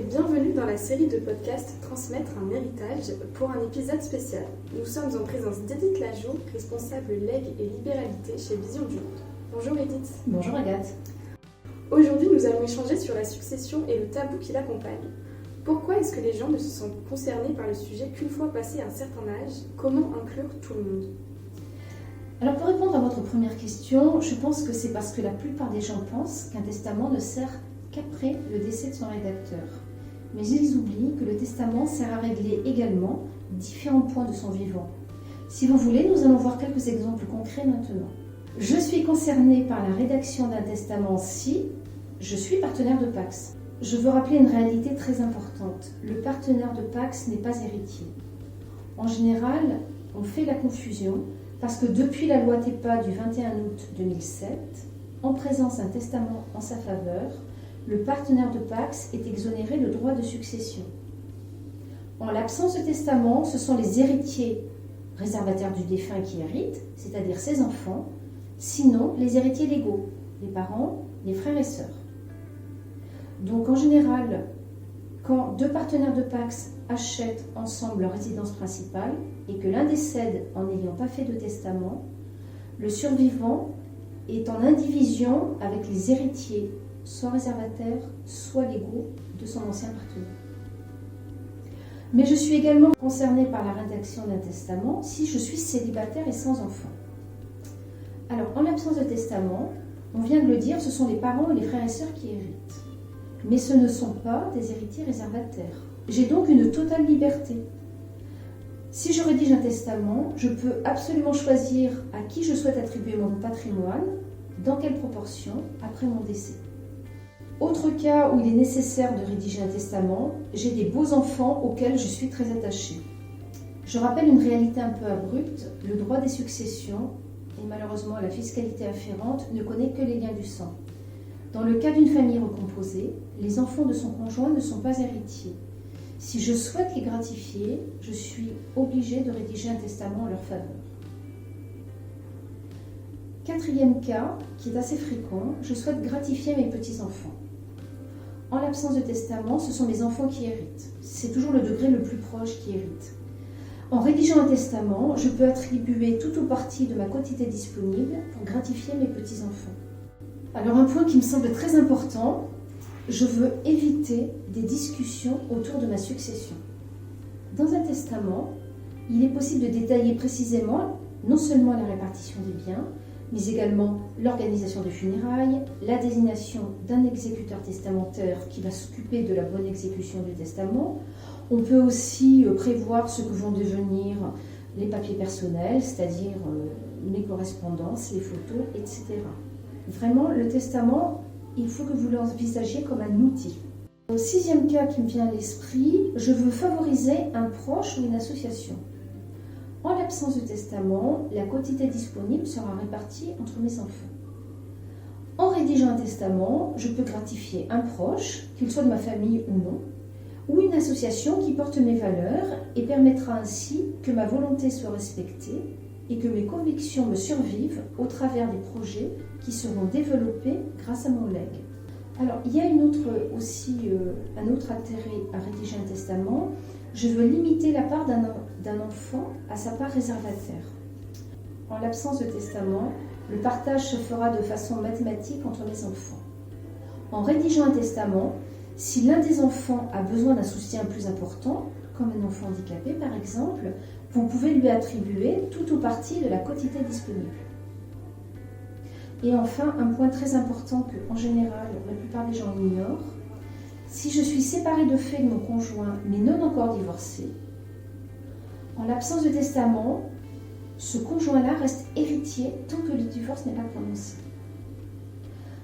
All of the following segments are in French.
bienvenue dans la série de podcasts Transmettre un héritage pour un épisode spécial. Nous sommes en présence d'Edith Lajoux, responsable legs et libéralité chez Vision du Monde. Bonjour Edith. Bonjour Agathe. Aujourd'hui, nous allons échanger sur la succession et le tabou qui l'accompagne. Pourquoi est-ce que les gens ne se sentent concernés par le sujet qu'une fois passé un certain âge? Comment inclure tout le monde? Alors pour répondre à votre première question, je pense que c'est parce que la plupart des gens pensent qu'un testament ne sert qu'après le décès de son rédacteur. Mais ils oublient que le testament sert à régler également différents points de son vivant. Si vous voulez, nous allons voir quelques exemples concrets maintenant. Je suis concernée par la rédaction d'un testament si je suis partenaire de Pacs. Je veux rappeler une réalité très importante. Le partenaire de Pacs n'est pas héritier. En général, on fait la confusion parce que depuis la loi TEPA du 21 août 2007, en présence d'un testament en sa faveur, le partenaire de Pacs est exonéré de droit de succession. En l'absence de testament, ce sont les héritiers réservataires du défunt qui héritent, c'est-à-dire ses enfants, sinon les héritiers légaux, les parents, les frères et sœurs. Donc en général, quand deux partenaires de Pacs achètent ensemble leur résidence principale et que l'un décède en n'ayant pas fait de testament, le survivant est en indivision avec les héritiers, soit réservataires, soit légaux, de son ancien partenaire. Mais je suis également concernée par la rédaction d'un testament si je suis célibataire et sans enfant. Alors, en l'absence de testament, on vient de le dire, ce sont les parents et les frères et sœurs qui héritent. Mais ce ne sont pas des héritiers réservataires. J'ai donc une totale liberté. Si je rédige un testament, je peux absolument choisir à qui je souhaite attribuer mon patrimoine, dans quelle proportion, après mon décès. Autre cas où il est nécessaire de rédiger un testament, j'ai des beaux enfants auxquels je suis très attachée. Je rappelle une réalité un peu abrupte, le droit des successions, et malheureusement la fiscalité afférente, ne connaît que les liens du sang. Dans le cas d'une famille recomposée, les enfants de son conjoint ne sont pas héritiers. Si je souhaite les gratifier, je suis obligée de rédiger un testament en leur faveur. Quatrième cas, qui est assez fréquent, je souhaite gratifier mes petits-enfants. En l'absence de testament, ce sont mes enfants qui héritent. C'est toujours le degré le plus proche qui hérite. En rédigeant un testament, je peux attribuer tout ou partie de ma quotité disponible pour gratifier mes petits-enfants. Alors un point qui me semble très important, je veux éviter des discussions autour de ma succession. Dans un testament, il est possible de détailler précisément non seulement la répartition des biens, mais également l'organisation des funérailles, la désignation d'un exécuteur testamentaire qui va s'occuper de la bonne exécution du testament. On peut aussi prévoir ce que vont devenir les papiers personnels, c'est-à-dire les correspondances, les photos, etc. Vraiment, le testament, il faut que vous l'envisagiez comme un outil. Au sixième cas qui me vient à l'esprit, je veux favoriser un proche ou une association. En l'absence de testament, la quotité disponible sera répartie entre mes enfants. En rédigeant un testament, je peux gratifier un proche, qu'il soit de ma famille ou non, ou une association qui porte mes valeurs et permettra ainsi que ma volonté soit respectée et que mes convictions me survivent au travers des projets qui seront développés grâce à mon legs. Alors, il y a un autre intérêt à rédiger un testament. Je veux limiter la part d'un enfant à sa part réservataire. En l'absence de testament, le partage se fera de façon mathématique entre mes enfants. En rédigeant un testament, si l'un des enfants a besoin d'un soutien plus important, comme un enfant handicapé par exemple, vous pouvez lui attribuer tout ou partie de la quotité disponible. Et enfin, un point très important que, en général, la plupart des gens ignorent, si je suis séparée de fait de mon conjoint, mais non encore divorcée, en l'absence de testament, ce conjoint-là reste héritier tant que le divorce n'est pas prononcé.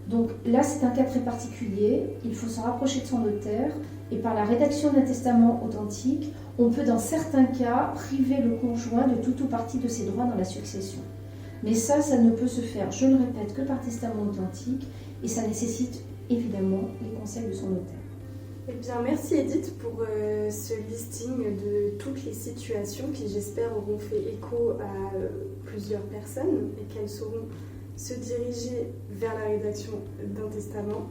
Donc là, c'est un cas très particulier, il faut se rapprocher de son notaire, et par la rédaction d'un testament authentique, on peut dans certains cas priver le conjoint de tout ou partie de ses droits dans la succession. Mais ça ne peut se faire, je le répète, que par testament authentique, et ça nécessite évidemment les conseils de son notaire. Eh bien, merci Edith pour ce listing de toutes les situations qui, j'espère, auront fait écho à plusieurs personnes et qu'elles sauront se diriger vers la rédaction d'un testament.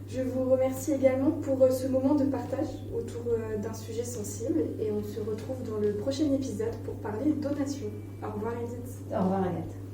Je vous remercie également pour ce moment de partage autour d'un sujet sensible et on se retrouve dans le prochain épisode pour parler donation. Au revoir Edith. Au revoir Agathe.